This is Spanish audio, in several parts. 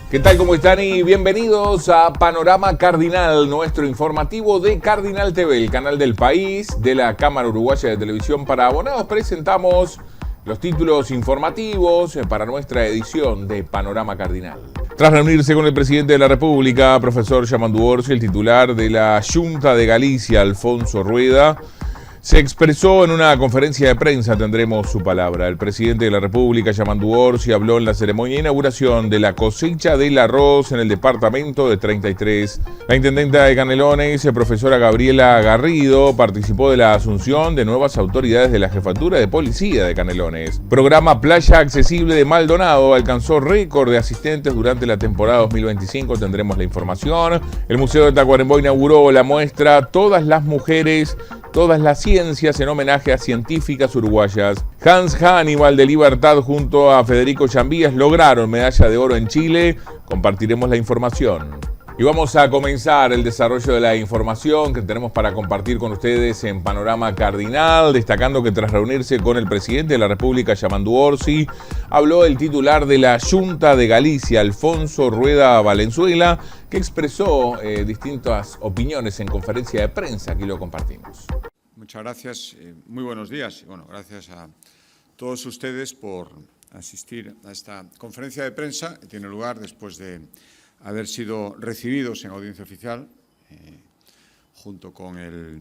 ¿Qué tal? ¿Cómo están? Y bienvenidos a Panorama Cardinal, nuestro informativo de Cardinal TV, el canal del país de la Cámara Uruguaya de Televisión para Abonados. Presentamos los títulos informativos para nuestra edición de Panorama Cardinal. Tras reunirse con el presidente de la República, profesor Yamandu Orsi, el titular de la Junta de Galicia, Alfonso Rueda, se expresó en una conferencia de prensa. Tendremos su palabra. El presidente de la República, Yamandu Orsi, habló en la ceremonia de inauguración de la cosecha del arroz en el departamento de 33. La intendenta de Canelones, profesora Gabriela Garrido, participó de la asunción de nuevas autoridades de la Jefatura de Policía de Canelones. Programa Playa Accesible de Maldonado alcanzó récord de asistentes durante la temporada 2025. Tendremos la información. El Museo de Tacuarembó inauguró la muestra Todas las mujeres, todas las ciencias, en homenaje a científicas uruguayas. Hans Hannibal de Libertad junto a Federico Chambías lograron medalla de oro en Chile. Compartiremos la información. Y vamos a comenzar el desarrollo de la información que tenemos para compartir con ustedes en Panorama Cardinal, destacando que tras reunirse con el presidente de la República, Yamandu Orsi, habló el titular de la Junta de Galicia, Alfonso Rueda Valenzuela, que expresó distintas opiniones en conferencia de prensa. Aquí lo compartimos. Muchas gracias, muy buenos días. Bueno, gracias a todos ustedes por asistir a esta conferencia de prensa que tiene lugar después de haber sido recibidos en audiencia oficial junto con el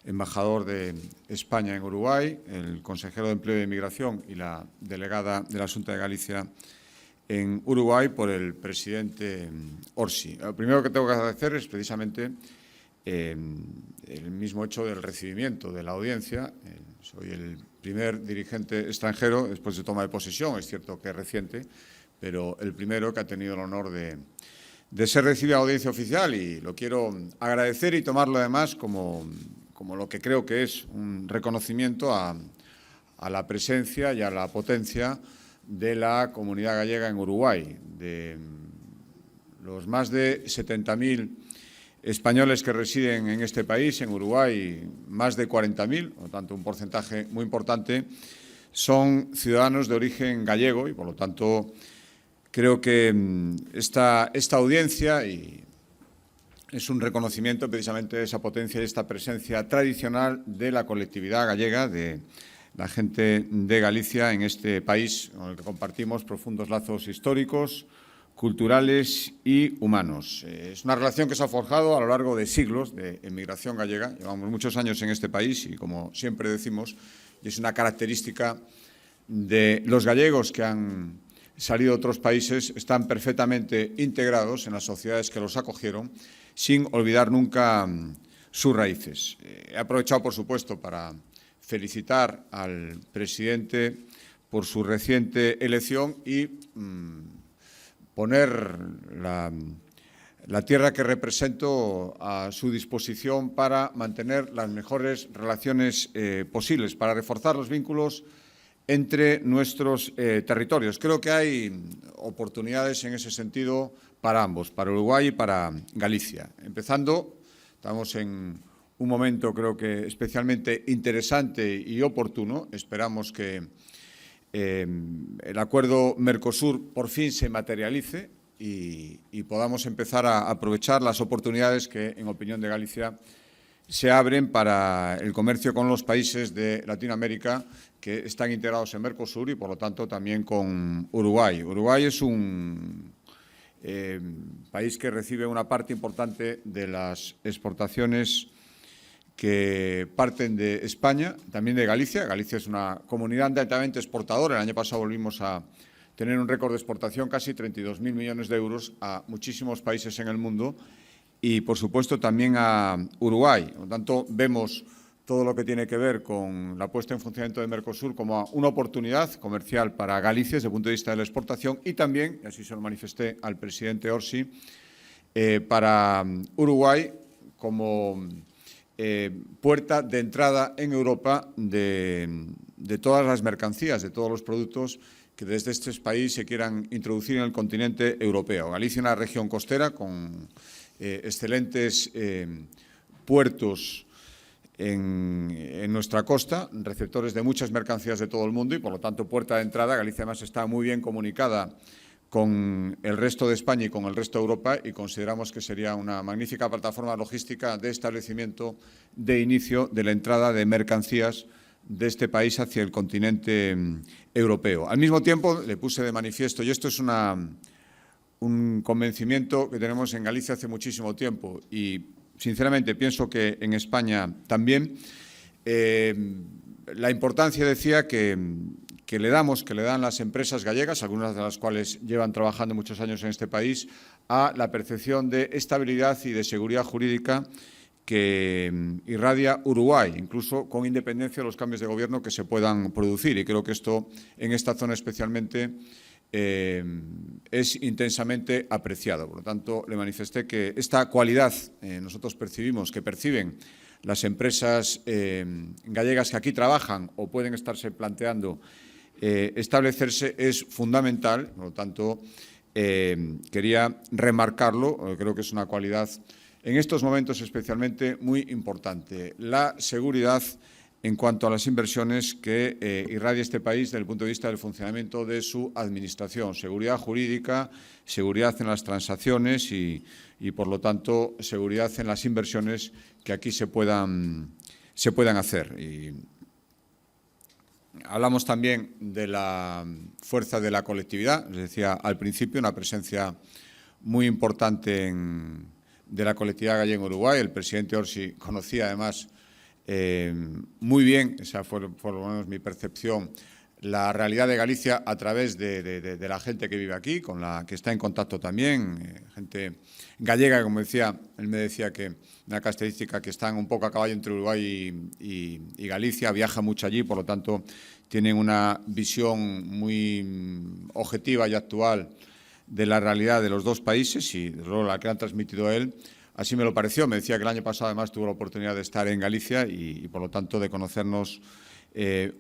embajador de España en Uruguay, el consejero de Empleo y Migración y la delegada de la Junta de Galicia en Uruguay por el presidente Orsi. Lo primero que tengo que agradecer es precisamente el mismo hecho del recibimiento de la audiencia. Soy el primer dirigente extranjero después de toma de posesión, es cierto que es reciente, pero el primero que ha tenido el honor de ser recibido a audiencia oficial, y lo quiero agradecer y tomarlo además como lo que creo que es un reconocimiento a la presencia y a la potencia de la comunidad gallega en Uruguay, de los más de 70.000 españoles que residen en este país. En Uruguay, más de 40.000, por lo tanto un porcentaje muy importante, son ciudadanos de origen gallego y, por lo tanto, creo que esta audiencia es un reconocimiento precisamente de esa potencia y esta presencia tradicional de la colectividad gallega, de la gente de Galicia en este país con el que compartimos profundos lazos históricos, culturales y humanos. Es una relación que se ha forjado a lo largo de siglos de emigración gallega. Llevamos muchos años en este país y, como siempre decimos, y es una característica de los gallegos que han salido de otros países, están perfectamente integrados en las sociedades que los acogieron, sin olvidar nunca sus raíces. He aprovechado, por supuesto, para felicitar al presidente por su reciente elección y poner la tierra que represento a su disposición para mantener las mejores relaciones posibles, para reforzar los vínculos entre nuestros territorios. Creo que hay oportunidades en ese sentido para ambos, para Uruguay y para Galicia. Empezando, estamos en un momento creo que especialmente interesante y oportuno. Esperamos que el acuerdo Mercosur por fin se materialice y podamos empezar a aprovechar las oportunidades que, en opinión de Galicia, se abren para el comercio con los países de Latinoamérica que están integrados en Mercosur y, por lo tanto, también con Uruguay. Uruguay es un país que recibe una parte importante de las exportaciones que parten de España, también de Galicia. Galicia es una comunidad altamente exportadora. El año pasado volvimos a tener un récord de exportación, casi 32.000 millones de euros, a muchísimos países en el mundo y, por supuesto, también a Uruguay. Por lo tanto, vemos todo lo que tiene que ver con la puesta en funcionamiento de Mercosur como una oportunidad comercial para Galicia desde el punto de vista de la exportación y también, y así se lo manifesté al presidente Orsi, para Uruguay como puerta de entrada en Europa de todas las mercancías, de todos los productos que desde este país se quieran introducir en el continente europeo. Galicia es una región costera con excelentes puertos en nuestra costa, receptores de muchas mercancías de todo el mundo y, por lo tanto, puerta de entrada. Galicia además está muy bien comunicada con el resto de España y con el resto de Europa, y consideramos que sería una magnífica plataforma logística de establecimiento de inicio de la entrada de mercancías de este país hacia el continente europeo. Al mismo tiempo, le puse de manifiesto, y esto es un convencimiento que tenemos en Galicia hace muchísimo tiempo, y sinceramente pienso que en España también, la importancia, decía, que le dan las empresas gallegas, algunas de las cuales llevan trabajando muchos años en este país, a la percepción de estabilidad y de seguridad jurídica que irradia Uruguay, incluso con independencia de los cambios de gobierno que se puedan producir. Y creo que esto, en esta zona especialmente, es intensamente apreciado. Por lo tanto, le manifesté que esta cualidad nosotros percibimos, que perciben las empresas gallegas que aquí trabajan o pueden estarse planteando establecerse, es fundamental. Por lo tanto, quería remarcarlo. Creo que es una cualidad en estos momentos especialmente muy importante. La seguridad en cuanto a las inversiones que irradia este país desde el punto de vista del funcionamiento de su administración. Seguridad jurídica, seguridad en las transacciones y por lo tanto, seguridad en las inversiones que aquí se puedan hacer. Y hablamos también de la fuerza de la colectividad. Les decía al principio, una presencia muy importante de la colectividad gallega en Uruguay. El presidente Orsi conocía además muy bien, esa fue por lo menos mi percepción, la realidad de Galicia a través de la gente que vive aquí, con la que está en contacto también, gente gallega, como decía, él me decía que una característica que están un poco a caballo entre Uruguay y Galicia, viaja mucho allí, por lo tanto tienen una visión muy objetiva y actual de la realidad de los dos países y desde luego la que han transmitido a él. Así me lo pareció. Me decía que el año pasado además tuvo la oportunidad de estar en Galicia y por lo tanto de conocernos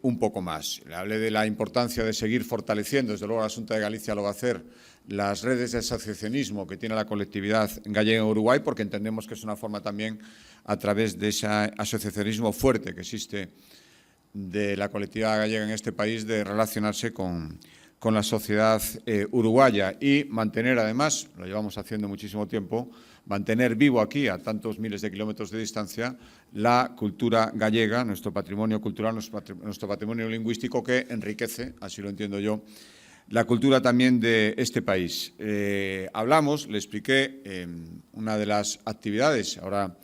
un poco más. Le hablé de la importancia de seguir fortaleciendo, desde luego la Xunta de Galicia lo va a hacer, las redes de asociacionismo que tiene la colectividad gallega en Uruguay, porque entendemos que es una forma también, a través de ese asociacionismo fuerte que existe de la colectividad gallega en este país, de relacionarse con la sociedad uruguaya y mantener, además, lo llevamos haciendo muchísimo tiempo, mantener vivo aquí, a tantos miles de kilómetros de distancia, la cultura gallega, nuestro patrimonio cultural, nuestro patrimonio lingüístico, que enriquece, así lo entiendo yo, la cultura también de este país. Hablamos, le expliqué una de las actividades, ahora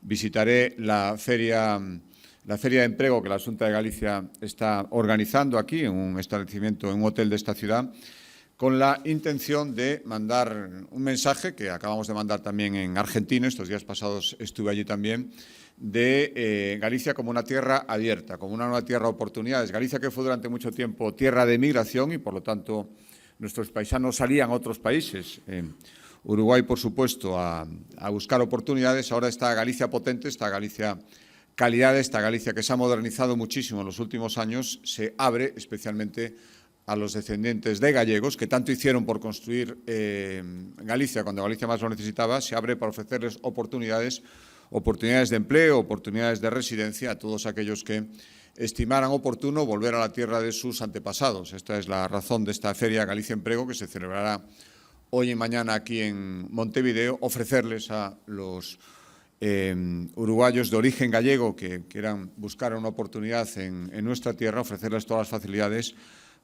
visitaré la feria de empleo que la Xunta de Galicia está organizando aquí en un establecimiento, en un hotel de esta ciudad, con la intención de mandar un mensaje que acabamos de mandar también en Argentina, estos días pasados estuve allí también, de Galicia como una tierra abierta, como una nueva tierra de oportunidades. Galicia, que fue durante mucho tiempo tierra de migración y por lo tanto nuestros paisanos salían a otros países. Uruguay, por supuesto, a buscar oportunidades. Ahora está Galicia potente, está Galicia calidad, esta Galicia que se ha modernizado muchísimo en los últimos años, se abre especialmente a los descendientes de gallegos, que tanto hicieron por construir Galicia cuando Galicia más lo necesitaba, se abre para ofrecerles oportunidades de empleo, oportunidades de residencia a todos aquellos que estimaran oportuno volver a la tierra de sus antepasados. Esta es la razón de esta Feria Galicia Emprego, que se celebrará hoy y mañana aquí en Montevideo, ofrecerles a los uruguayos de origen gallego que quieran buscar una oportunidad en nuestra tierra, ofrecerles todas las facilidades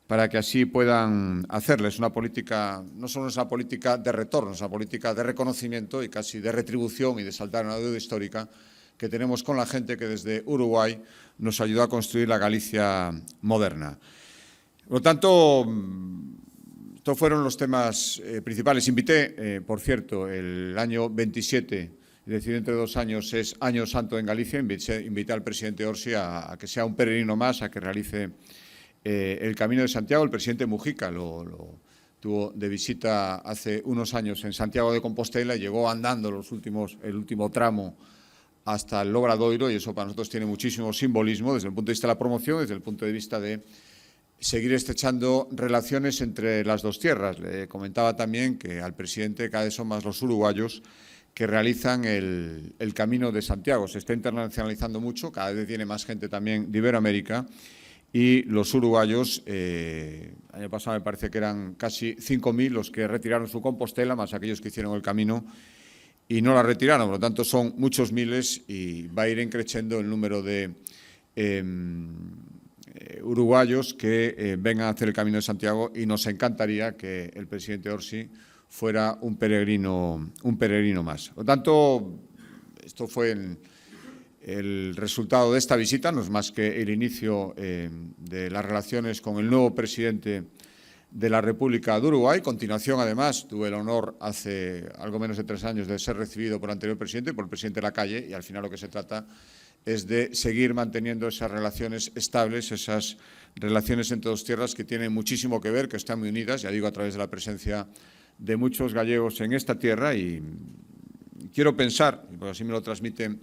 para que así puedan hacerles una política, no solo es una política de retorno, es una política de reconocimiento y casi de retribución y de saldar una deuda histórica que tenemos con la gente que desde Uruguay nos ayudó a construir la Galicia moderna. Por lo tanto, estos fueron los temas principales. Invité, por cierto, el año 27, es decir, dentro de 2 años es Año Santo en Galicia, invité al presidente Orsi a que sea un peregrino más, a que realice el Camino de Santiago. El presidente Mujica lo tuvo de visita hace unos años en Santiago de Compostela y llegó andando el último tramo hasta el Logradoiro, y eso para nosotros tiene muchísimo simbolismo desde el punto de vista de la promoción, desde el punto de vista de seguir estrechando relaciones entre las dos tierras. Le comentaba también que al presidente cada vez son más los uruguayos que realizan el Camino de Santiago. Se está internacionalizando mucho, cada vez viene más gente también de Iberoamérica, y los uruguayos El año pasado me parece que eran casi 5.000 los que retiraron su compostela, más aquellos que hicieron el camino y no la retiraron. Por lo tanto, son muchos miles y va a ir creciendo el número de uruguayos que vengan a hacer el Camino de Santiago, y nos encantaría que el presidente Orsi fuera un peregrino más. Por lo tanto, esto fue el resultado de esta visita, no es más que el inicio de las relaciones con el nuevo presidente de la República de Uruguay. Continuación, además, tuve el honor hace algo menos de 3 años de ser recibido por el anterior presidente, por el presidente Lacalle, y al final lo que se trata es de seguir manteniendo esas relaciones estables, esas relaciones entre dos tierras que tienen muchísimo que ver, que están muy unidas, ya digo, a través de la presencia de muchos gallegos en esta tierra. Y quiero pensar, porque así me lo transmiten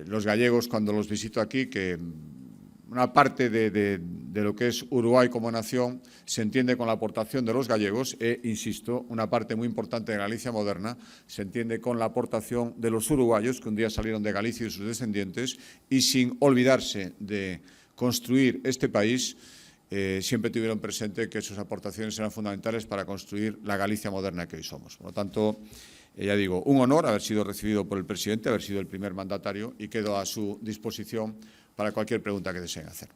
los gallegos cuando los visito aquí, que una parte de lo que es Uruguay como nación se entiende con la aportación de los gallegos e, insisto, una parte muy importante de Galicia moderna se entiende con la aportación de los uruguayos que un día salieron de Galicia y sus descendientes, y sin olvidarse de construir este país, siempre tuvieron presente que sus aportaciones eran fundamentales para construir la Galicia moderna que hoy somos. Por lo tanto, ya digo, un honor haber sido recibido por el presidente, haber sido el primer mandatario, y quedo a su disposición para cualquier pregunta que deseen hacer.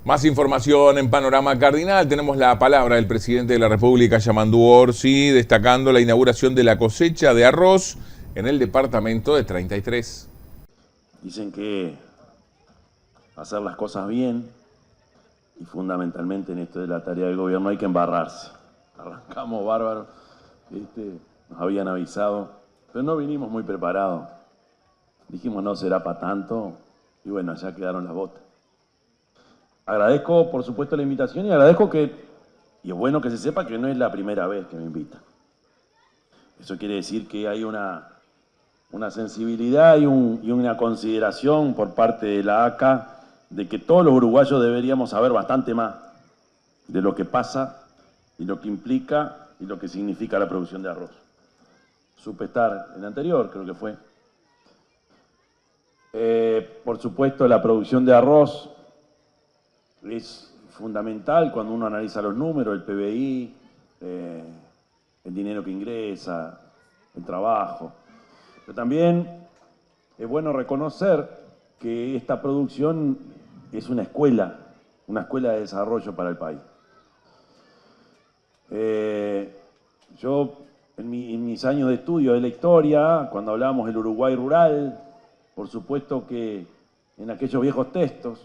Más información en Panorama Cardinal. Tenemos la palabra del presidente de la República, Yamandú Orsi, destacando la inauguración de la cosecha de arroz en el departamento de 33. Dicen que hacer las cosas bien, y fundamentalmente en esto de la tarea del gobierno, hay que embarrarse. Arrancamos bárbaro, nos habían avisado, pero no vinimos muy preparados. Dijimos, no será para tanto, y bueno, ya quedaron las botas. Agradezco, por supuesto, la invitación, y agradezco y es bueno que se sepa que no es la primera vez que me invitan. Eso quiere decir que hay una sensibilidad y una consideración por parte de la ACA de que todos los uruguayos deberíamos saber bastante más de lo que pasa y lo que implica y lo que significa la producción de arroz. Supe estar en el anterior, creo que fue. Por supuesto, la producción de arroz es fundamental cuando uno analiza los números, el PBI, el dinero que ingresa, el trabajo. Pero también es bueno reconocer que esta producción es una escuela de desarrollo para el país. Yo, en mis años de estudio de la historia, cuando hablábamos del Uruguay rural, por supuesto que en aquellos viejos textos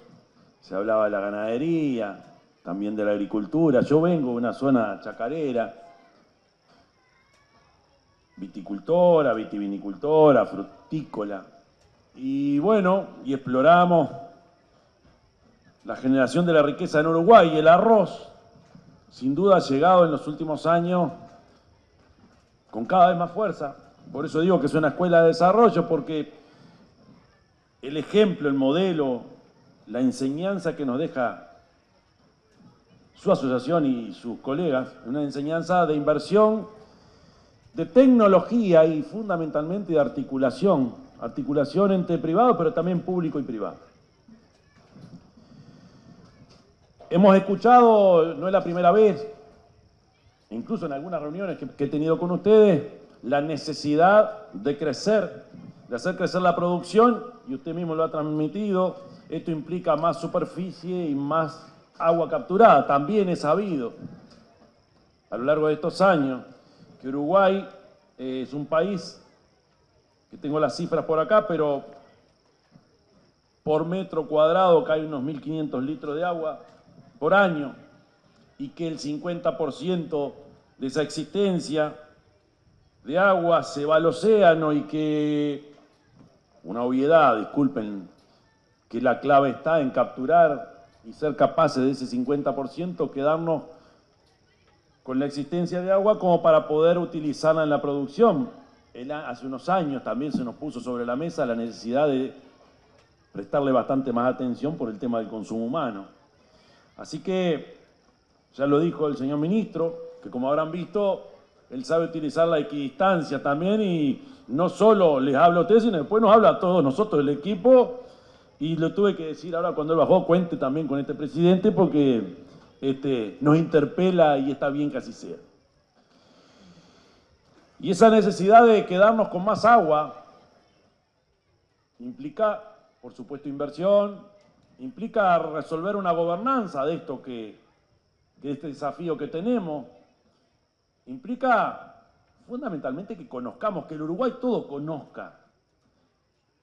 se hablaba de la ganadería, también de la agricultura. Yo vengo de una zona chacarera, viticultora, vitivinicultora, frutícola. Y bueno, y exploramos la generación de la riqueza en Uruguay, y el arroz, sin duda, ha llegado en los últimos años con cada vez más fuerza. Por eso digo que es una escuela de desarrollo, porque el ejemplo, el modelo, la enseñanza que nos deja su asociación y sus colegas, una enseñanza de inversión, de tecnología y fundamentalmente de articulación entre privado, pero también público y privado. Hemos escuchado, no es la primera vez, incluso en algunas reuniones que he tenido con ustedes, la necesidad de crecer, de hacer crecer la producción, y usted mismo lo ha transmitido. Esto implica más superficie y más agua capturada. También he sabido, a lo largo de estos años, que Uruguay es un país, que tengo las cifras por acá, pero por metro cuadrado cae unos 1.500 litros de agua por año, y que el 50% de esa existencia de agua se va al océano, y que, una obviedad, disculpen, que la clave está en capturar y ser capaces de ese 50% quedarnos con la existencia de agua como para poder utilizarla en la producción. Hace unos años también se nos puso sobre la mesa la necesidad de prestarle bastante más atención por el tema del consumo humano. Así que, ya lo dijo el señor ministro, que como habrán visto, él sabe utilizar la equidistancia también, y no solo les habla a ustedes, sino después nos habla a todos nosotros, el equipo. Y lo tuve que decir ahora cuando él bajó, cuente también con este presidente, porque nos interpela y está bien que así sea. Y esa necesidad de quedarnos con más agua implica, por supuesto, inversión, implica resolver una gobernanza de esto de este desafío que tenemos, implica fundamentalmente que conozcamos, que el Uruguay todo conozca,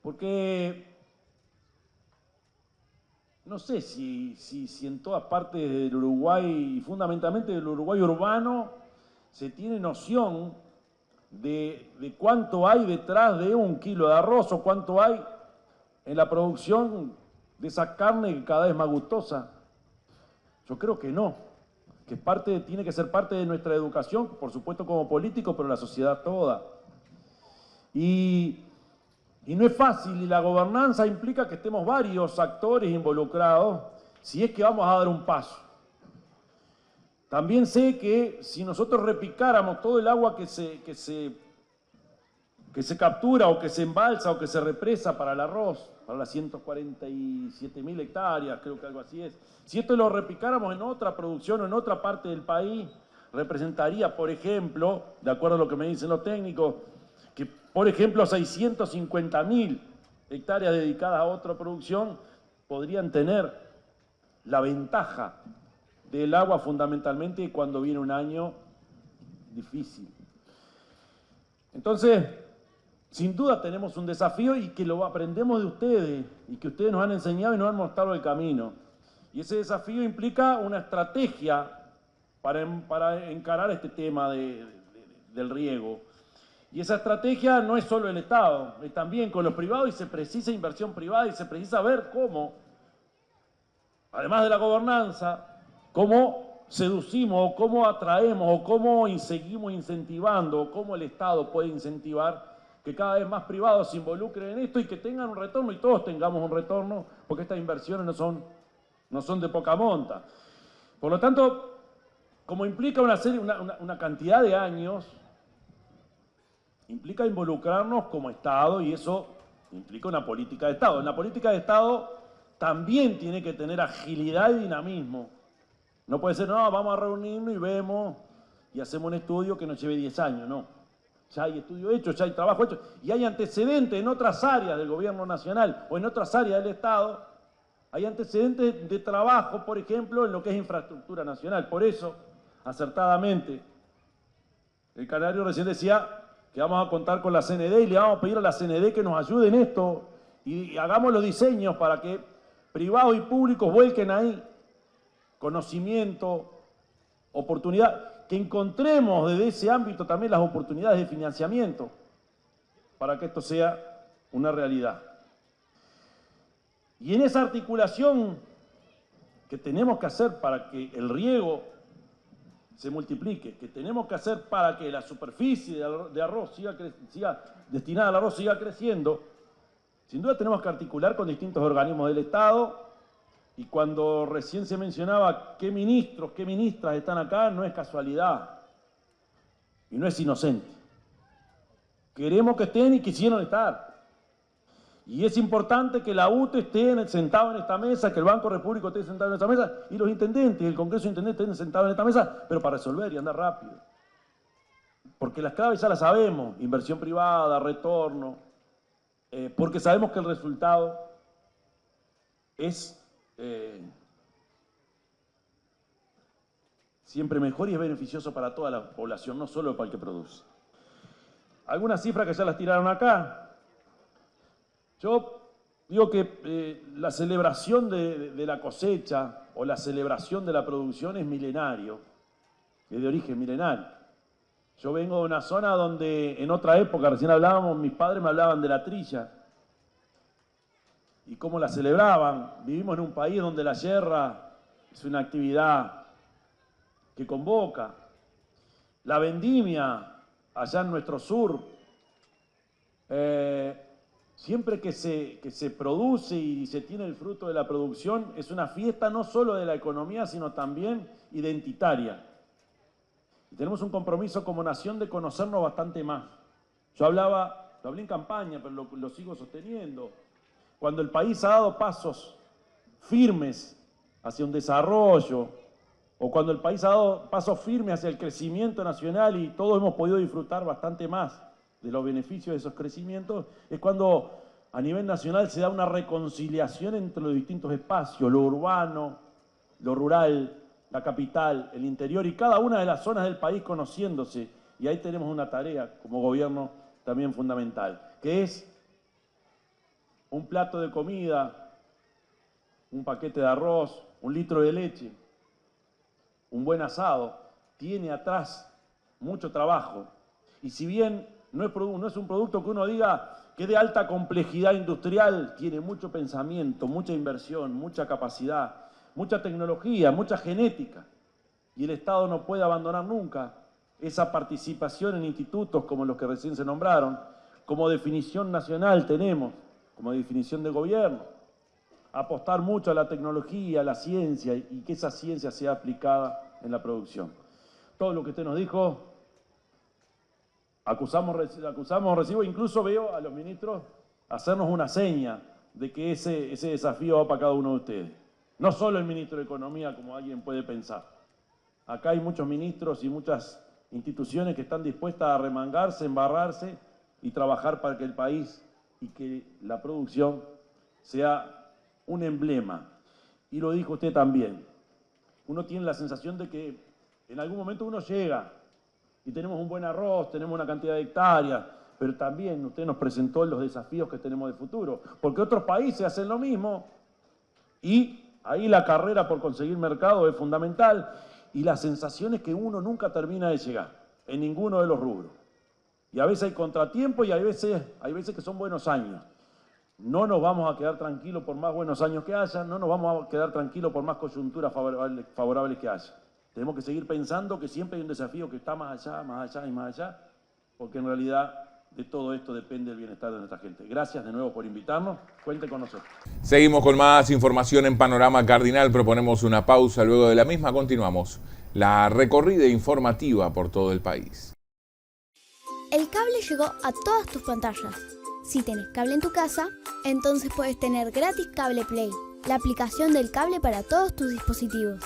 porque no sé si en todas partes del Uruguay, y fundamentalmente del Uruguay urbano, se tiene noción de cuánto hay detrás de un kilo de arroz o cuánto hay en la producción de esa carne que cada vez es más gustosa. Yo creo que no, que tiene que ser parte de nuestra educación, por supuesto como políticos, pero la sociedad toda. Y no es fácil, y la gobernanza implica que estemos varios actores involucrados si es que vamos a dar un paso. También sé que si nosotros repicáramos todo el agua que se captura o que se embalsa o que se represa para el arroz, para las 147.000 hectáreas, creo que algo así es, si esto lo repicáramos en otra producción o en otra parte del país, representaría, por ejemplo, de acuerdo a lo que me dicen los técnicos, que, por ejemplo, 650.000 hectáreas dedicadas a otra producción podrían tener la ventaja del agua fundamentalmente cuando viene un año difícil. Entonces, sin duda tenemos un desafío y que lo aprendemos de ustedes y que ustedes nos han enseñado y nos han mostrado el camino. Y ese desafío implica una estrategia para encarar este tema del riego. Y esa estrategia no es solo el Estado, es también con los privados y se precisa inversión privada y se precisa ver cómo, además de la gobernanza, cómo seducimos o cómo atraemos o cómo seguimos incentivando o cómo el Estado puede incentivar que cada vez más privados se involucren en esto y que tengan un retorno y todos tengamos un retorno, porque estas inversiones no son de poca monta. Por lo tanto, como implica una cantidad de años, implica involucrarnos como Estado y eso implica una política de Estado. En la política de Estado también tiene que tener agilidad y dinamismo. No puede ser, no, vamos a reunirnos y vemos y hacemos un estudio que nos lleve 10 años, no. Ya hay estudio hecho, ya hay trabajo hecho y hay antecedentes en otras áreas del gobierno nacional o en otras áreas del Estado. Hay antecedentes de trabajo, por ejemplo, en lo que es infraestructura nacional. Por eso, acertadamente, el canario recién decía que vamos a contar con la CND y le vamos a pedir a la CND que nos ayude en esto y hagamos los diseños para que privados y públicos vuelquen ahí conocimiento, oportunidad, que encontremos desde ese ámbito también las oportunidades de financiamiento para que esto sea una realidad. Y en esa articulación que tenemos que hacer para que el riego se multiplique, que tenemos que hacer para que la superficie de arroz siga destinada al arroz siga creciendo, sin duda tenemos que articular con distintos organismos del Estado. Y cuando recién se mencionaba qué ministros, qué ministras están acá, no es casualidad y no es inocente. Queremos que estén y quisieron estar. Y es importante que la UTE esté sentado en esta mesa, que el Banco Repúblico esté sentado en esta mesa y los intendentes, el Congreso de Intendentes estén sentados en esta mesa, pero para resolver y andar rápido. Porque las claves ya las sabemos, inversión privada, retorno, porque sabemos que el resultado es siempre mejor y es beneficioso para toda la población, no solo para el que produce. Algunas cifras que ya las tiraron acá. Yo digo que la celebración de la cosecha o la celebración de la producción es milenario, es de origen milenario. Yo vengo de una zona donde en otra época, recién hablábamos, mis padres me hablaban de la trilla y cómo la celebraban. Vivimos en un país donde la yerra es una actividad que convoca. La vendimia, allá en nuestro sur, siempre que se produce y se tiene el fruto de la producción, es una fiesta no solo de la economía, sino también identitaria. Y tenemos un compromiso como nación de conocernos bastante más. Yo lo hablé en campaña, pero lo sigo sosteniendo. Cuando el país ha dado pasos firmes hacia un desarrollo, o cuando el país ha dado pasos firmes hacia el crecimiento nacional y todos hemos podido disfrutar bastante más de los beneficios de esos crecimientos, es cuando a nivel nacional se da una reconciliación entre los distintos espacios, lo urbano, lo rural, la capital, el interior y cada una de las zonas del país conociéndose. Y ahí tenemos una tarea como gobierno también fundamental, que es un plato de comida, un paquete de arroz, un litro de leche, un buen asado, tiene atrás mucho trabajo. Y si bien no es un producto que uno diga que de alta complejidad industrial, tiene mucho pensamiento, mucha inversión, mucha capacidad, mucha tecnología, mucha genética. Y el Estado no puede abandonar nunca esa participación en institutos como los que recién se nombraron, como definición nacional tenemos, como definición de gobierno. Apostar mucho a la tecnología, a la ciencia y que esa ciencia sea aplicada en la producción. Todo lo que usted nos dijo, acusamos recibo, incluso veo a los ministros hacernos una seña de que ese desafío va para cada uno de ustedes. No solo el ministro de Economía, como alguien puede pensar. Acá hay muchos ministros y muchas instituciones que están dispuestas a remangarse, embarrarse y trabajar para que el país y que la producción sea un emblema. Y lo dijo usted también. Uno tiene la sensación de que en algún momento uno llega y tenemos un buen arroz, tenemos una cantidad de hectáreas, pero también usted nos presentó los desafíos que tenemos de futuro, porque otros países hacen lo mismo y ahí la carrera por conseguir mercado es fundamental y la sensación es que uno nunca termina de llegar en ninguno de los rubros. Y a veces hay contratiempos y hay veces que son buenos años. No nos vamos a quedar tranquilos por más buenos años que haya, no nos vamos a quedar tranquilos por más coyunturas favorables que haya. Tenemos que seguir pensando que siempre hay un desafío que está más allá y más allá, porque en realidad de todo esto depende el bienestar de nuestra gente. Gracias de nuevo por invitarnos, cuente con nosotros. Seguimos con más información en Panorama Cardinal, proponemos una pausa, luego de la misma continuamos la recorrida informativa por todo el país. El cable llegó a todas tus pantallas. Si tenés cable en tu casa, entonces puedes tener gratis Cable Play, la aplicación del cable para todos tus dispositivos.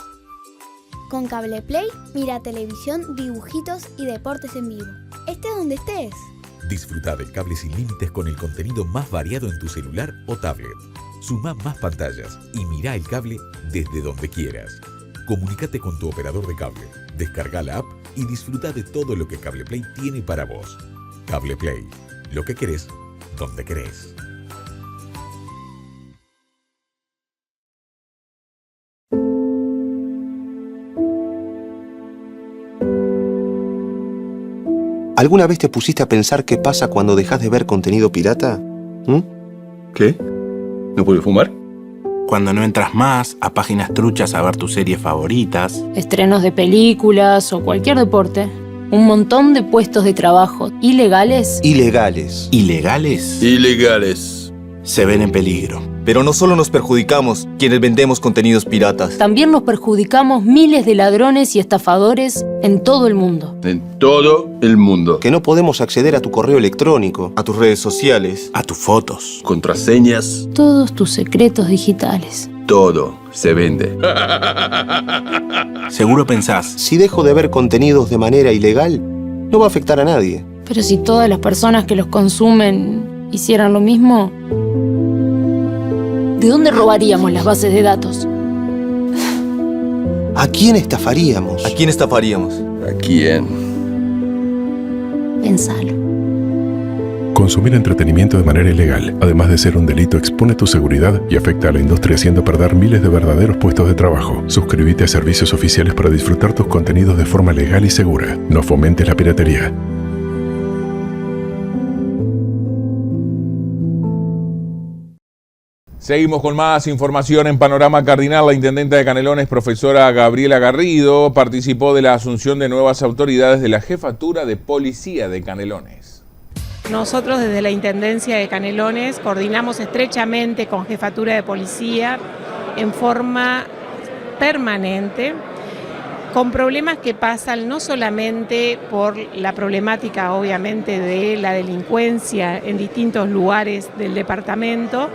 Con Cable Play, mira televisión, dibujitos y deportes en vivo. Estés donde estés. Disfruta del cable sin límites con el contenido más variado en tu celular o tablet. Suma más pantallas y mira el cable desde donde quieras. Comunícate con tu operador de cable, descarga la app y disfruta de todo lo que Cable Play tiene para vos. Cable Play, lo que querés, donde querés. ¿Alguna vez te pusiste a pensar qué pasa cuando dejas de ver contenido pirata? ¿Qué? ¿No puedo fumar? Cuando no entras más a páginas truchas a ver tus series favoritas. Estrenos de películas o cualquier deporte. Un montón de puestos de trabajo ilegales. Ilegales. ¿Ilegales? Ilegales. Se ven en peligro. Pero no solo nos perjudicamos quienes vendemos contenidos piratas. También nos perjudicamos miles de ladrones y estafadores en todo el mundo. En todo el mundo. Que no podemos acceder a tu correo electrónico, A tus redes sociales. A tus fotos. Contraseñas. Todos tus secretos digitales. Todo se vende. Seguro pensás, si dejo de ver contenidos de manera ilegal, no va a afectar a nadie. Pero si todas las personas que los consumen hicieran lo mismo, ¿de dónde robaríamos las bases de datos? ¿A quién estafaríamos? ¿A quién estafaríamos? ¿A quién? Pensalo. Consumir entretenimiento de manera ilegal, además de ser un delito, expone tu seguridad y afecta a la industria haciendo perder miles de verdaderos puestos de trabajo. Suscríbete a servicios oficiales para disfrutar tus contenidos de forma legal y segura. No fomentes la piratería. Seguimos con más información en Panorama Cardinal. La intendenta de Canelones, profesora Gabriela Garrido, participó de la asunción de nuevas autoridades de la Jefatura de Policía de Canelones. Nosotros desde la Intendencia de Canelones coordinamos estrechamente con Jefatura de Policía en forma permanente, con problemas que pasan no solamente por la problemática obviamente de la delincuencia en distintos lugares del departamento,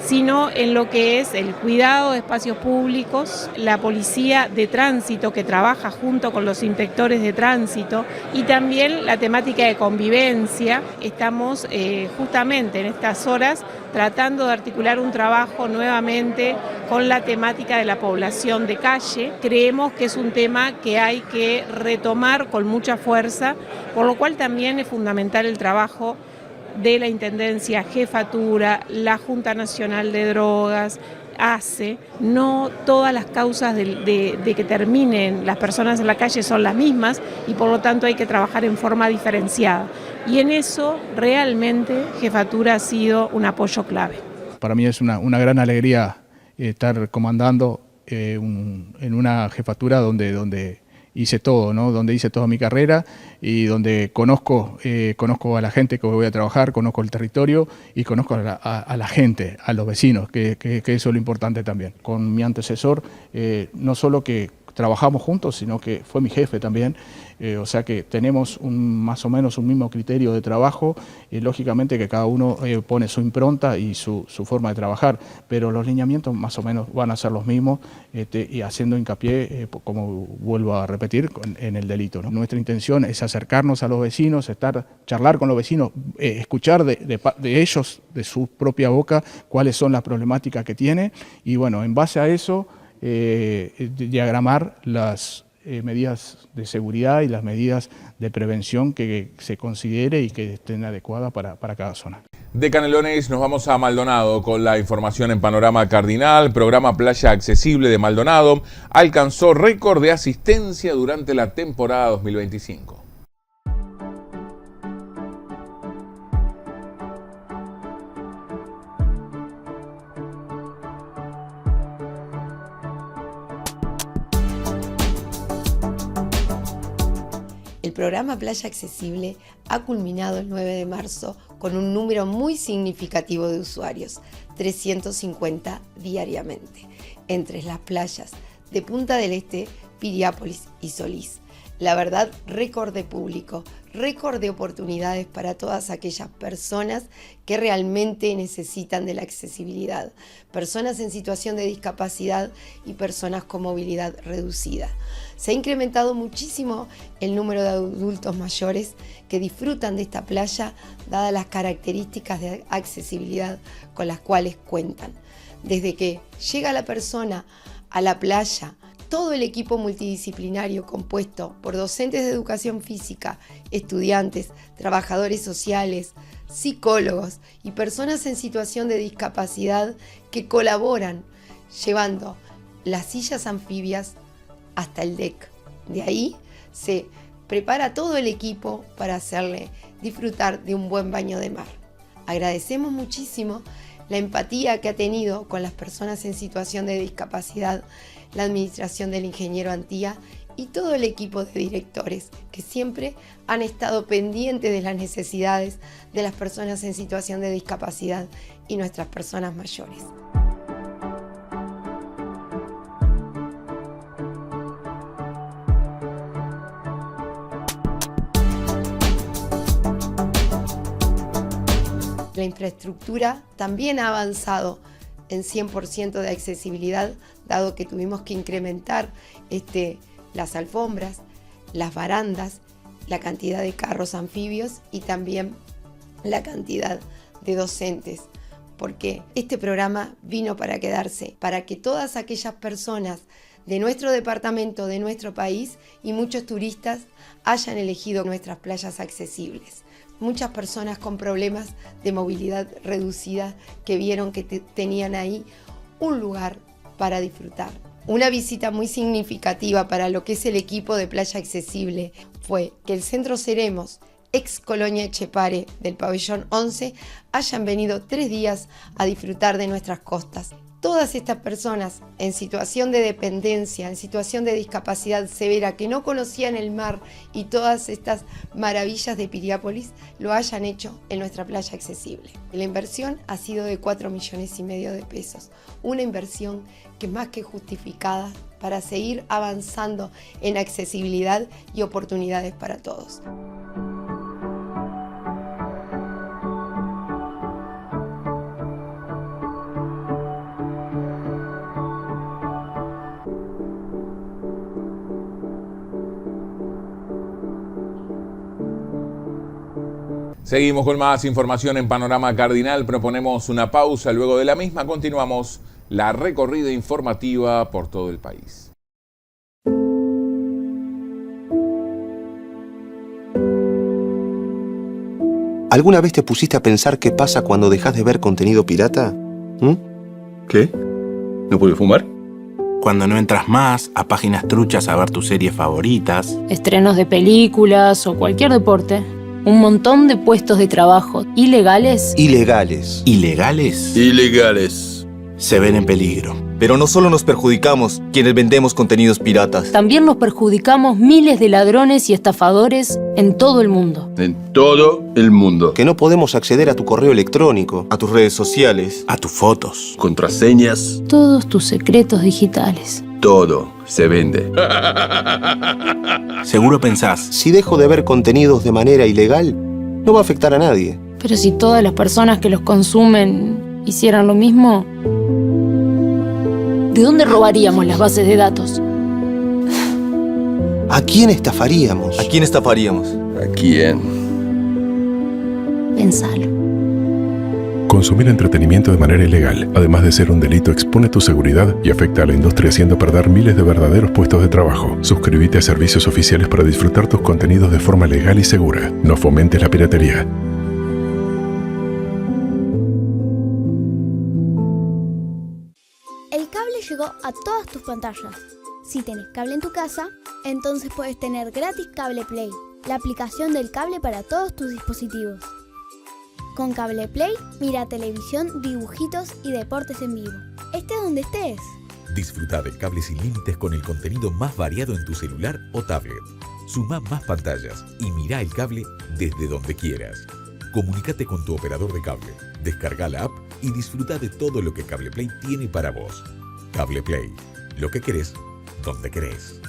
sino en lo que es el cuidado de espacios públicos, la policía de tránsito que trabaja junto con los inspectores de tránsito y también la temática de convivencia. Estamos justamente en estas horas tratando de articular un trabajo nuevamente con la temática de la población de calle. Creemos que es un tema que hay que retomar con mucha fuerza, por lo cual también es fundamental el trabajo de la Intendencia, Jefatura, la Junta Nacional de Drogas, ACE. No todas las causas de que terminen las personas en la calle son las mismas y por lo tanto hay que trabajar en forma diferenciada. Y en eso realmente Jefatura ha sido un apoyo clave. Para mí es una gran alegría estar comandando en una jefatura donde hice todo, ¿no? Donde hice toda mi carrera y donde conozco a la gente que voy a trabajar, conozco el territorio y conozco a la gente, a los vecinos, que eso es lo importante también. Con mi antecesor, no solo que trabajamos juntos, sino que fue mi jefe también, o sea que tenemos más o menos un mismo criterio de trabajo y lógicamente que cada uno pone su impronta y su forma de trabajar, pero los lineamientos más o menos van a ser los mismos y haciendo hincapié, como vuelvo a repetir, en el delito, ¿no? Nuestra intención es acercarnos a los vecinos, charlar con los vecinos, escuchar de ellos, de su propia boca, cuáles son las problemáticas que tiene y bueno, en base a eso, diagramar las medidas de seguridad y las medidas de prevención que se considere y que estén adecuadas para cada zona. De Canelones nos vamos a Maldonado con la información en Panorama Cardinal. Programa Playa Accesible de Maldonado alcanzó récord de asistencia durante la temporada 2025. El programa Playa Accesible ha culminado el 9 de marzo con un número muy significativo de usuarios, 350 diariamente, entre las playas de Punta del Este, Piriápolis y Solís. La verdad, récord de público, récord de oportunidades para todas aquellas personas que realmente necesitan de la accesibilidad, personas en situación de discapacidad y personas con movilidad reducida. Se ha incrementado muchísimo el número de adultos mayores que disfrutan de esta playa, dadas las características de accesibilidad con las cuales cuentan. Desde que llega la persona a la playa, todo el equipo multidisciplinario compuesto por docentes de educación física, estudiantes, trabajadores sociales, psicólogos y personas en situación de discapacidad que colaboran llevando las sillas anfibias hasta el deck. De ahí se prepara todo el equipo para hacerle disfrutar de un buen baño de mar. Agradecemos muchísimo la empatía que ha tenido con las personas en situación de discapacidad la administración del ingeniero Antía y todo el equipo de directores que siempre han estado pendientes de las necesidades de las personas en situación de discapacidad y nuestras personas mayores. La infraestructura también ha avanzado en 100% de accesibilidad, dado que tuvimos que incrementar las alfombras, las barandas, la cantidad de carros anfibios y también la cantidad de docentes, porque este programa vino para quedarse, para que todas aquellas personas de nuestro departamento, de nuestro país y muchos turistas hayan elegido nuestras playas accesibles. Muchas personas con problemas de movilidad reducida que vieron que tenían ahí un lugar para disfrutar. Una visita muy significativa para lo que es el equipo de Playa Accesible fue que el Centro Seremos, ex Colonia Echepare del Pabellón 11, hayan venido 3 días a disfrutar de nuestras costas. Todas estas personas en situación de dependencia, en situación de discapacidad severa, que no conocían el mar y todas estas maravillas de Piriápolis, lo hayan hecho en nuestra playa accesible. La inversión ha sido de 4,5 millones de pesos, una inversión que más que justificada para seguir avanzando en accesibilidad y oportunidades para todos. Seguimos con más información en Panorama Cardinal. Proponemos una pausa. Luego de la misma continuamos la recorrida informativa por todo el país. ¿Alguna vez te pusiste a pensar qué pasa cuando dejas de ver contenido pirata? ¿Qué? ¿No puedo fumar? Cuando no entras más a páginas truchas a ver tus series favoritas. Estrenos de películas o cualquier deporte. Un montón de puestos de trabajo ilegales. Ilegales. ¿Ilegales? Ilegales. Se ven en peligro. Pero no solo nos perjudicamos quienes vendemos contenidos piratas. También nos perjudicamos miles de ladrones y estafadores en todo el mundo. En todo el mundo. Que no podemos acceder a tu correo electrónico, A tus redes sociales. A tus fotos. Contraseñas. Todos tus secretos digitales. Todo se vende. Seguro pensás. Si dejo de ver contenidos de manera ilegal, no va a afectar a nadie. Pero si todas las personas que los consumen hicieran lo mismo, ¿de dónde robaríamos las bases de datos? ¿A quién estafaríamos? ¿A quién estafaríamos? ¿A quién? Pensalo. Consumir entretenimiento de manera ilegal, además de ser un delito, expone tu seguridad y afecta a la industria, haciendo perder miles de verdaderos puestos de trabajo. Suscríbete a servicios oficiales para disfrutar tus contenidos de forma legal y segura. No fomentes la piratería. El cable llegó a todas tus pantallas. Si tenés cable en tu casa, entonces puedes tener gratis Cable Play, la aplicación del cable para todos tus dispositivos. Con Cable Play, mira televisión, dibujitos y deportes en vivo. Estés donde estés. Disfruta del cable sin límites con el contenido más variado en tu celular o tablet. Suma más pantallas y mira el cable desde donde quieras. Comunícate con tu operador de cable, descarga la app y disfruta de todo lo que Cable Play tiene para vos. Cable Play, lo que querés, donde querés.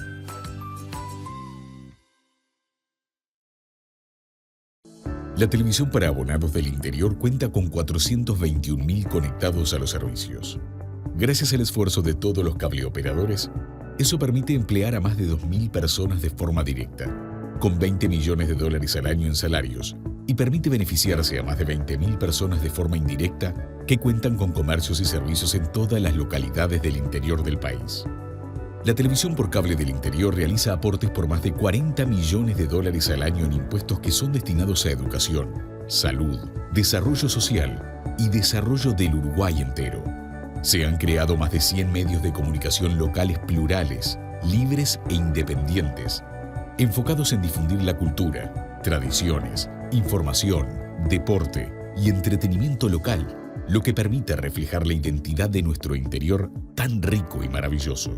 La televisión para abonados del interior cuenta con 421.000 conectados a los servicios. Gracias al esfuerzo de todos los cableoperadores, eso permite emplear a más de 2.000 personas de forma directa, con $20 millones al año en salarios, y permite beneficiarse a más de 20.000 personas de forma indirecta que cuentan con comercios y servicios en todas las localidades del interior del país. La televisión por cable del interior realiza aportes por más de $40 millones al año en impuestos que son destinados a educación, salud, desarrollo social y desarrollo del Uruguay entero. Se han creado más de 100 medios de comunicación locales plurales, libres e independientes, enfocados en difundir la cultura, tradiciones, información, deporte y entretenimiento local, lo que permite reflejar la identidad de nuestro interior tan rico y maravilloso.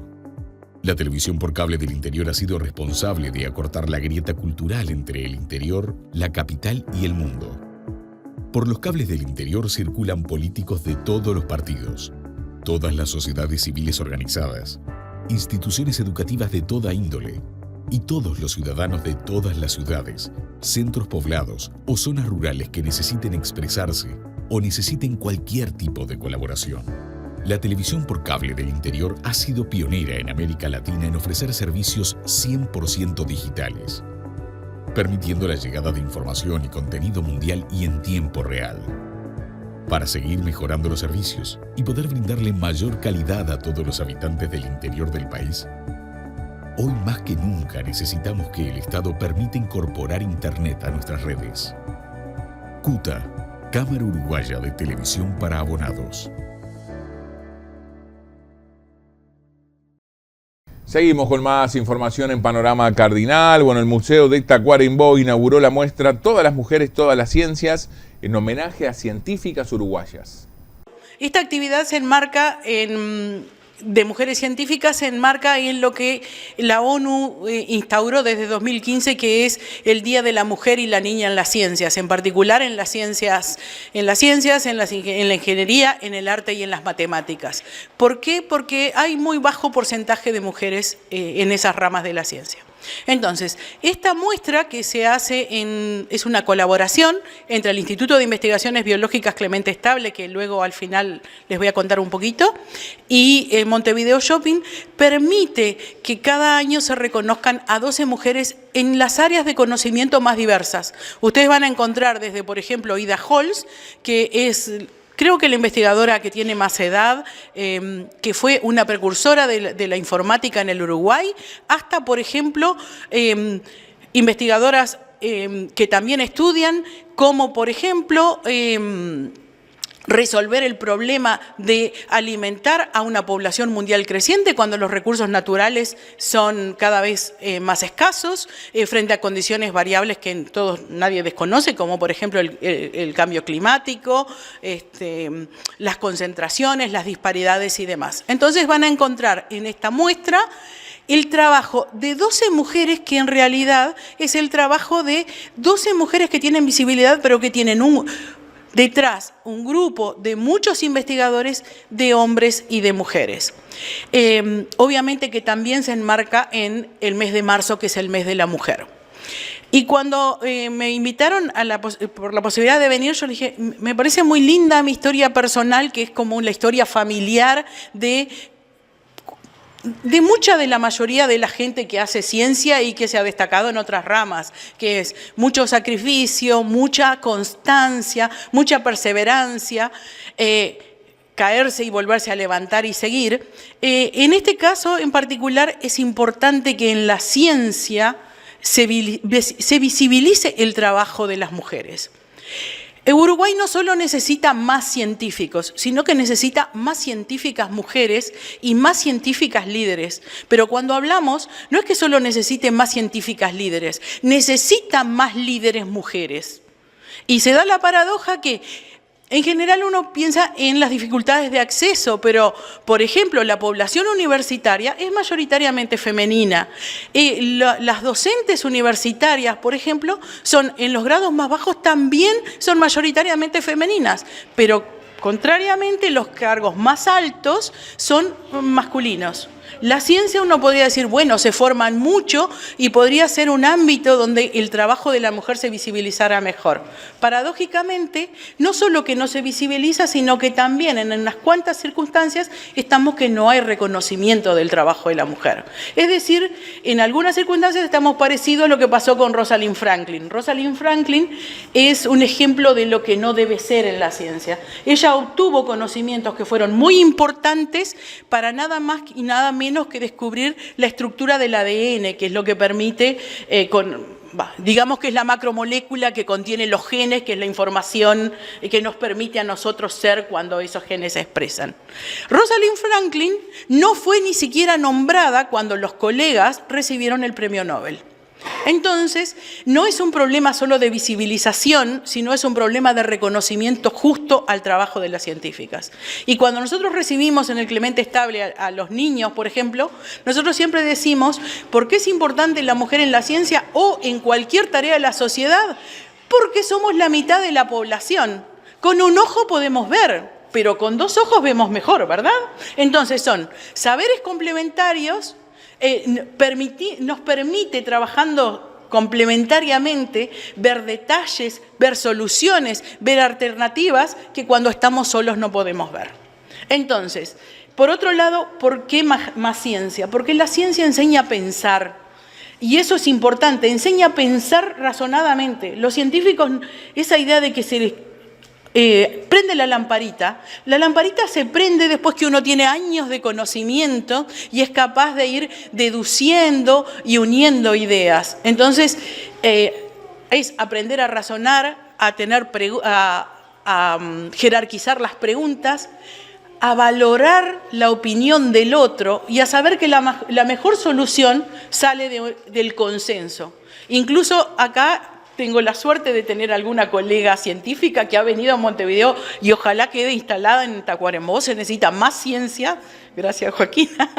La televisión por cable del interior ha sido responsable de acortar la grieta cultural entre el interior, la capital y el mundo. Por los cables del interior circulan políticos de todos los partidos, todas las sociedades civiles organizadas, instituciones educativas de toda índole y todos los ciudadanos de todas las ciudades, centros poblados o zonas rurales que necesiten expresarse o necesiten cualquier tipo de colaboración. La televisión por cable del interior ha sido pionera en América Latina en ofrecer servicios 100% digitales, permitiendo la llegada de información y contenido mundial y en tiempo real. Para seguir mejorando los servicios y poder brindarle mayor calidad a todos los habitantes del interior del país, hoy más que nunca necesitamos que el Estado permita incorporar Internet a nuestras redes. CUTA, Cámara Uruguaya de Televisión para Abonados. Seguimos con más información en Panorama Cardinal. Bueno, el Museo de Tacuarembó inauguró la muestra Todas las mujeres, todas las ciencias, en homenaje a científicas uruguayas. Esta actividad se enmarca de mujeres científicas, se enmarca en lo que la ONU instauró desde 2015, que es el Día de la Mujer y la Niña en las Ciencias, en particular en la ingeniería, en el arte y en las matemáticas. ¿Por qué? Porque hay muy bajo porcentaje de mujeres en esas ramas de la ciencia. Entonces, esta muestra que se hace es una colaboración entre el Instituto de Investigaciones Biológicas Clemente Estable, que luego al final les voy a contar un poquito, y Montevideo Shopping, permite que cada año se reconozcan a 12 mujeres en las áreas de conocimiento más diversas. Ustedes van a encontrar desde, por ejemplo, Ida Holz, que es... creo que la investigadora que tiene más edad, que fue una precursora de la informática en el Uruguay, hasta, por ejemplo, investigadoras que también estudian, como, por ejemplo, resolver el problema de alimentar a una población mundial creciente cuando los recursos naturales son cada vez más escasos, frente a condiciones variables que nadie desconoce, como por ejemplo el cambio climático, las concentraciones, las disparidades y demás. Entonces van a encontrar en esta muestra el trabajo de 12 mujeres, que en realidad es el trabajo de 12 mujeres que tienen visibilidad, pero que tienen detrás un grupo de muchos investigadores, de hombres y de mujeres. Obviamente que también se enmarca en el mes de marzo, que es el mes de la mujer. Y cuando me invitaron por la posibilidad de venir, yo le dije, me parece muy linda mi historia personal, que es como la historia familiar de mucha de la mayoría de la gente que hace ciencia y que se ha destacado en otras ramas, que es mucho sacrificio, mucha constancia, mucha perseverancia, caerse y volverse a levantar y seguir. En este caso en particular es importante que en la ciencia se visibilice el trabajo de las mujeres. Uruguay no solo necesita más científicos, sino que necesita más científicas mujeres y más científicas líderes. Pero cuando hablamos, no es que solo necesite más científicas líderes, necesita más líderes mujeres. Y se da la paradoja que en general uno piensa en las dificultades de acceso, pero, por ejemplo, la población universitaria es mayoritariamente femenina. Las docentes universitarias, por ejemplo, en los grados más bajos también son mayoritariamente femeninas, pero contrariamente los cargos más altos son masculinos. La ciencia uno podría decir, bueno, se forman mucho y podría ser un ámbito donde el trabajo de la mujer se visibilizara mejor. Paradójicamente, no solo que no se visibiliza, sino que también en unas cuantas circunstancias estamos que no hay reconocimiento del trabajo de la mujer. Es decir, en algunas circunstancias estamos parecidos a lo que pasó con Rosalind Franklin. Rosalind Franklin es un ejemplo de lo que no debe ser en la ciencia. Ella obtuvo conocimientos que fueron muy importantes para nada más y nada menos que descubrir la estructura del ADN, que es lo que permite, digamos que es la macromolécula que contiene los genes, que es la información que nos permite a nosotros ser cuando esos genes se expresan. Rosalind Franklin no fue ni siquiera nombrada cuando los colegas recibieron el premio Nobel. Entonces, no es un problema solo de visibilización, sino es un problema de reconocimiento justo al trabajo de las científicas. Y cuando nosotros recibimos en el Clemente Estable a los niños, por ejemplo, nosotros siempre decimos, ¿por qué es importante la mujer en la ciencia o en cualquier tarea de la sociedad? Porque somos la mitad de la población. Con un ojo podemos ver, pero con dos ojos vemos mejor, ¿verdad? Entonces son saberes complementarios. Nos permite, trabajando complementariamente, ver detalles, ver soluciones, ver alternativas que cuando estamos solos no podemos ver. Entonces, por otro lado, ¿por qué más ciencia? Porque la ciencia enseña a pensar. Y eso es importante, enseña a pensar razonadamente. Los científicos, esa idea de que se prende la lamparita se prende después que uno tiene años de conocimiento y es capaz de ir deduciendo y uniendo ideas. Entonces, es aprender a razonar, a jerarquizar las preguntas, a valorar la opinión del otro y a saber que la mejor solución sale del consenso. Incluso acá tengo la suerte de tener alguna colega científica que ha venido a Montevideo y ojalá quede instalada en Tacuarembó. Se necesita más ciencia. Gracias, Joaquina.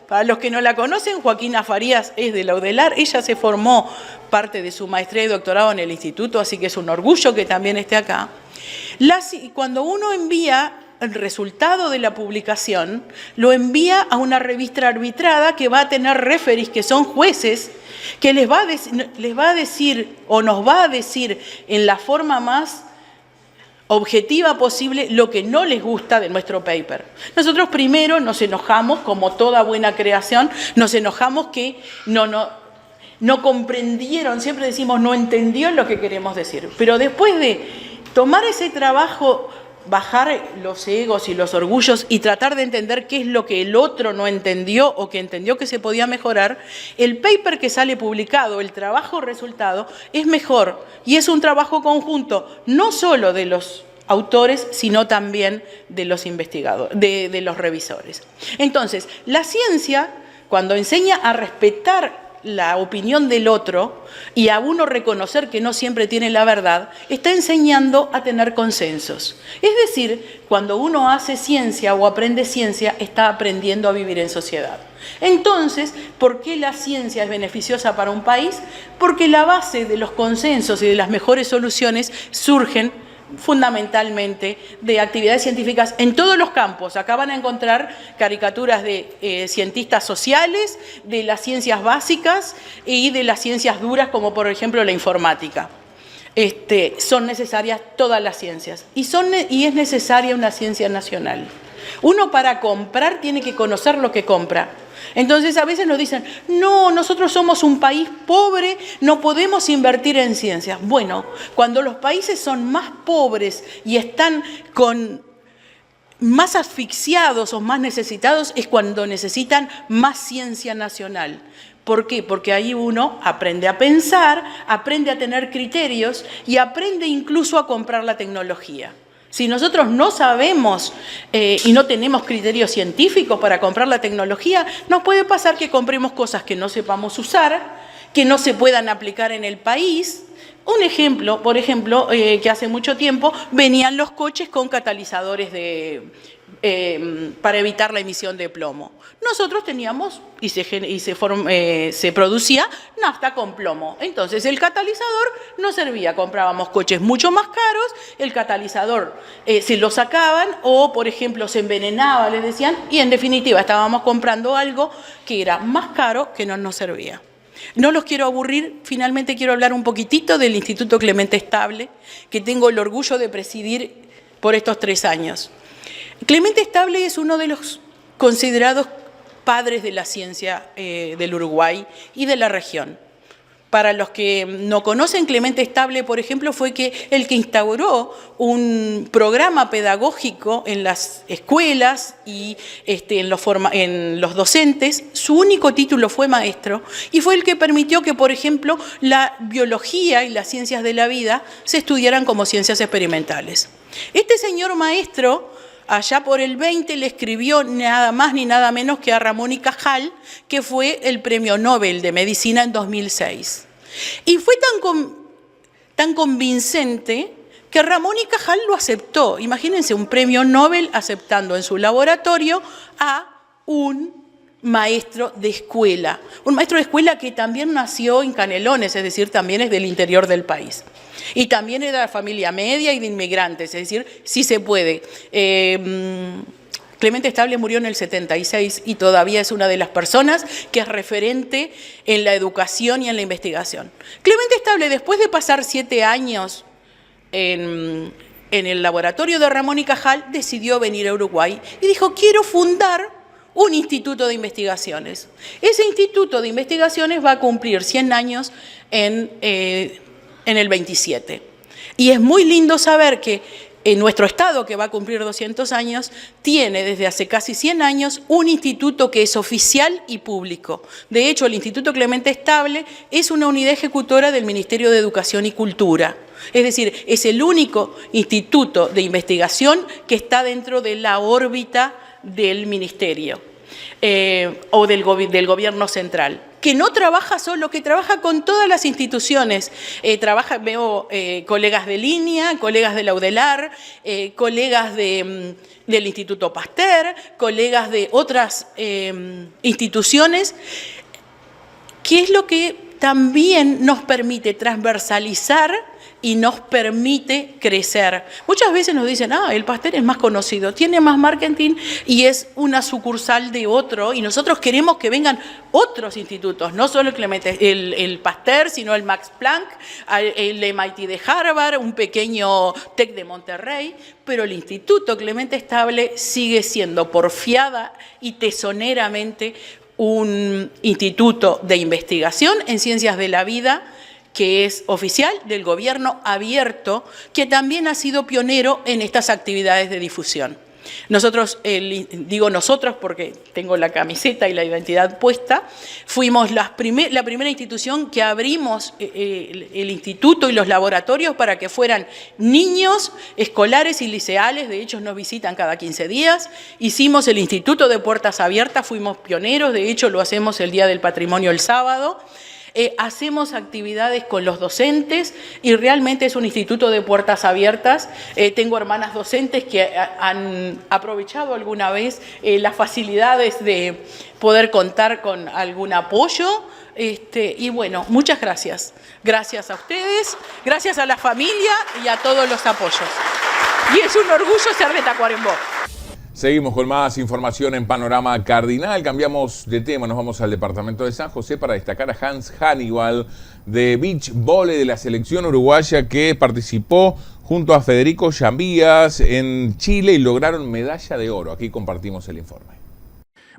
Para los que no la conocen, Joaquina Farías es de la UDELAR. Ella se formó parte de su maestría y doctorado en el instituto, así que es un orgullo que también esté acá. Cuando uno envía el resultado de la publicación, lo envía a una revista arbitrada que va a tener referees, que son jueces, que les va a decir o nos va a decir en la forma más objetiva posible lo que no les gusta de nuestro paper. Nosotros primero nos enojamos, como toda buena creación, nos enojamos que no comprendieron, siempre decimos no entendió lo que queremos decir, pero después de tomar ese trabajo, bajar los egos y los orgullos y tratar de entender qué es lo que el otro no entendió o que entendió que se podía mejorar, el paper que sale publicado, el trabajo resultado, es mejor y es un trabajo conjunto, no solo de los autores, sino también de los investigadores, de los revisores. Entonces, la ciencia, cuando enseña a respetar la opinión del otro y a uno reconocer que no siempre tiene la verdad, está enseñando a tener consensos. Es decir, cuando uno hace ciencia o aprende ciencia, está aprendiendo a vivir en sociedad. Entonces, ¿por qué la ciencia es beneficiosa para un país? Porque la base de los consensos y de las mejores soluciones surgen fundamentalmente de actividades científicas en todos los campos. Acá van a encontrar caricaturas de cientistas sociales, de las ciencias básicas y de las ciencias duras, como por ejemplo la informática. Son necesarias todas las ciencias y es necesaria una ciencia nacional. Uno para comprar tiene que conocer lo que compra. Entonces a veces nos dicen, no, nosotros somos un país pobre, no podemos invertir en ciencias. Bueno, cuando los países son más pobres y están más asfixiados o más necesitados es cuando necesitan más ciencia nacional. ¿Por qué? Porque ahí uno aprende a pensar, aprende a tener criterios y aprende incluso a comprar la tecnología. Si nosotros no sabemos y no tenemos criterios científicos para comprar la tecnología, nos puede pasar que compremos cosas que no sepamos usar, que no se puedan aplicar en el país. Un ejemplo, por ejemplo, que hace mucho tiempo venían los coches con catalizadores para evitar la emisión de plomo. Nosotros teníamos y se producía nafta con plomo. Entonces el catalizador no servía. Comprábamos coches mucho más caros, el catalizador se lo sacaban o, por ejemplo, se envenenaba, les decían, y en definitiva estábamos comprando algo que era más caro que no nos servía. No los quiero aburrir, finalmente quiero hablar un poquitito del Instituto Clemente Estable, que tengo el orgullo de presidir por estos 3 años. Clemente Estable es uno de los considerados padres de la ciencia del Uruguay y de la región. Para los que no conocen, Clemente Estable, por ejemplo, fue el que instauró un programa pedagógico en las escuelas y en los docentes. Su único título fue maestro y fue el que permitió que, por ejemplo, la biología y las ciencias de la vida se estudiaran como ciencias experimentales. Este señor maestro, allá por el 20, le escribió nada más ni nada menos que a Ramón y Cajal, que fue el Premio Nobel de Medicina en 2006. Y fue tan convincente que Ramón y Cajal lo aceptó. Imagínense un premio Nobel aceptando en su laboratorio a un maestro de escuela. Un maestro de escuela que también nació en Canelones, es decir, también es del interior del país. Y también era de familia media y de inmigrantes, es decir, sí se puede. Clemente Estable murió en el 76 y todavía es una de las personas que es referente en la educación y en la investigación. Clemente Estable, después de pasar 7 años en el laboratorio de Ramón y Cajal, decidió venir a Uruguay y dijo, quiero fundar un instituto de investigaciones. Ese instituto de investigaciones va a cumplir 100 años en el 27. Y es muy lindo saber que en nuestro estado, que va a cumplir 200 años, tiene desde hace casi 100 años un instituto que es oficial y público. De hecho, el Instituto Clemente Estable es una unidad ejecutora del Ministerio de Educación y Cultura. Es decir, es el único instituto de investigación que está dentro de la órbita del Ministerio o del gobierno central, que no trabaja solo, que trabaja con todas las instituciones. Veo colegas de línea, colegas de la UDELAR, colegas del Instituto Pasteur, colegas de otras instituciones, que es lo que también nos permite transversalizar y nos permite crecer. Muchas veces nos dicen, el Pasteur es más conocido, tiene más marketing y es una sucursal de otro, y nosotros queremos que vengan otros institutos, no solo el Pasteur, sino el Max Planck, el MIT de Harvard, un pequeño TEC de Monterrey, pero el Instituto Clemente Estable sigue siendo porfiada y tesoneramente un instituto de investigación en ciencias de la vida, que es oficial del gobierno abierto, que también ha sido pionero en estas actividades de difusión. Nosotros, digo nosotros porque tengo la camiseta y la identidad puesta, fuimos la primera institución que abrimos el instituto y los laboratorios para que fueran niños, escolares y liceales. De hecho nos visitan cada 15 días. Hicimos el Instituto de Puertas Abiertas, fuimos pioneros, de hecho lo hacemos el Día del Patrimonio el sábado. Hacemos actividades con los docentes y realmente es un instituto de puertas abiertas. Tengo hermanas docentes que han aprovechado alguna vez las facilidades de poder contar con algún apoyo. Y bueno, muchas gracias. Gracias a ustedes, gracias a la familia y a todos los apoyos. Y es un orgullo ser de Tacuarembó. Seguimos con más información en Panorama Cardinal. Cambiamos de tema, nos vamos al departamento de San José para destacar a Hans Hannibal de Beach Volley de la selección uruguaya, que participó junto a Federico Llambías en Chile y lograron medalla de oro. Aquí compartimos el informe.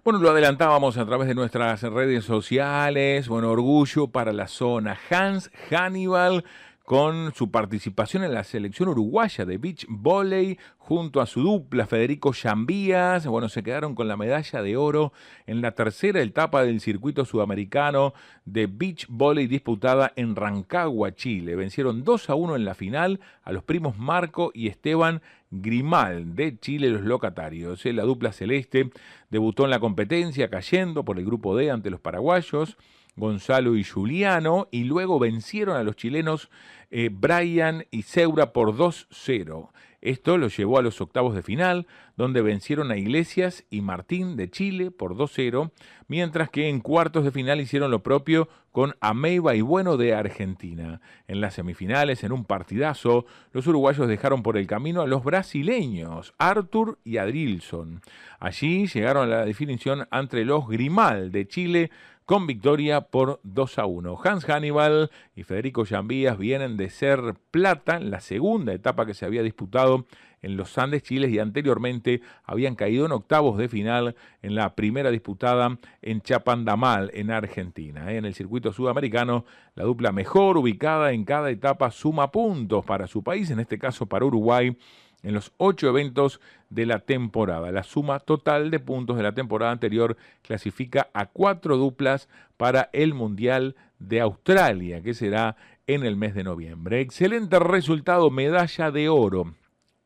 Bueno, lo adelantábamos a través de nuestras redes sociales. Bueno, orgullo para la zona. Hans Hannibal, con su participación en la selección uruguaya de beach volley junto a su dupla Federico Llambías, bueno, se quedaron con la medalla de oro en la tercera etapa del circuito sudamericano de beach volley disputada en Rancagua, Chile. Vencieron 2-1 en la final a los primos Marco y Esteban Grimal de Chile, los locatarios. La dupla celeste debutó en la competencia cayendo por el grupo D ante los paraguayos Gonzalo y Juliano, y luego vencieron a los chilenos Brian y Seura por 2-0. Esto los llevó a los octavos de final, donde vencieron a Iglesias y Martín de Chile por 2-0, mientras que en cuartos de final hicieron lo propio con Ameiva y Bueno de Argentina. En las semifinales, en un partidazo, los uruguayos dejaron por el camino a los brasileños, Arthur y Adrilson. Allí llegaron a la definición ante los Grimal de Chile, con victoria por 2-1. Hans Hannibal y Federico Llambías vienen de ser plata en la segunda etapa que se había disputado en los Andes, Chile, y anteriormente habían caído en octavos de final en la primera disputada en Chapandamal, en Argentina. En el circuito sudamericano, la dupla mejor ubicada en cada etapa suma puntos para su país, en este caso para Uruguay, en los 8 eventos de la temporada. La suma total de puntos de la temporada anterior clasifica a 4 duplas para el Mundial de Australia, que será en el mes de noviembre. Excelente resultado, medalla de oro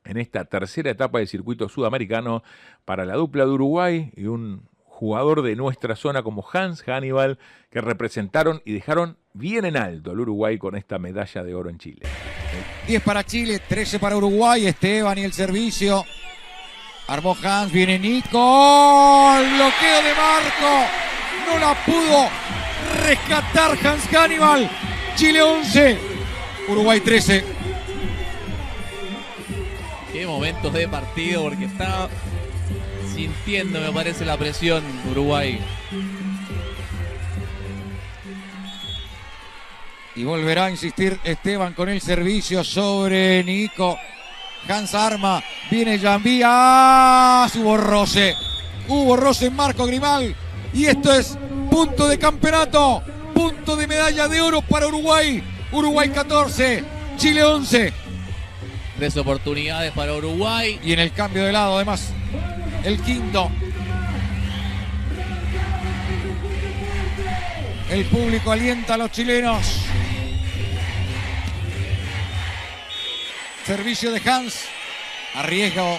en esta tercera etapa del circuito sudamericano para la dupla de Uruguay y un jugador de nuestra zona como Hans Hannibal, que representaron y dejaron bien en alto al Uruguay con esta medalla de oro en Chile. 10 para Chile, 13 para Uruguay. Esteban y el servicio. Armó Hans, viene Nico. El bloqueo de Marco. No la pudo rescatar Hans Hannibal. Chile 11, Uruguay 13. Qué momentos de partido, porque está sintiendo, me parece, la presión Uruguay. Y volverá a insistir Esteban con el servicio sobre Nico. Hans arma, viene Llambías. Hubo roce en Marco Grimal. Y esto es punto de campeonato, punto de medalla de oro para Uruguay. Uruguay 14, Chile 11. 3 oportunidades para Uruguay. Y en el cambio de lado, además, el quinto. El público alienta a los chilenos. Servicio de Hans. Arriesga o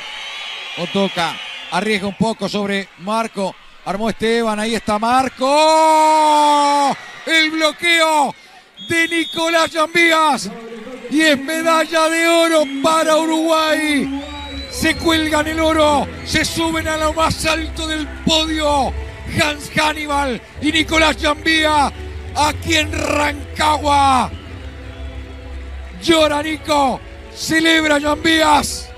toca. Arriesga un poco sobre Marco. Armó Esteban. Ahí está Marco. El bloqueo de Nicolás Llambías. Y es medalla de oro para Uruguay. Se cuelgan el oro. Se suben a lo más alto del podio. Hans Hannibal y Nicolás Llambías aquí en Rancagua. Llora Nico. Celebra Joan Vías.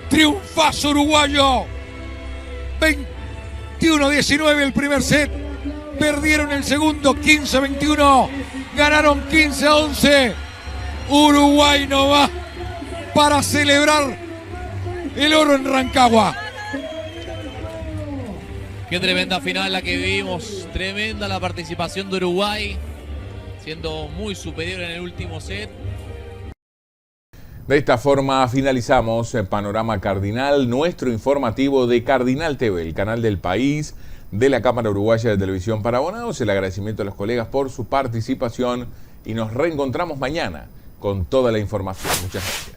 Triunfazo uruguayo. 21-19 el primer set. Perdieron el segundo 15-21. Ganaron 15-11. Uruguay no va para celebrar el oro en Rancagua. Qué tremenda final la que vivimos. Tremenda la participación de Uruguay, siendo muy superior en el último set. De esta forma finalizamos el Panorama Cardinal, nuestro informativo de Cardinal TV, el canal del país, de la Cámara Uruguaya de Televisión para Abonados. El agradecimiento a los colegas por su participación y nos reencontramos mañana con toda la información. Muchas gracias.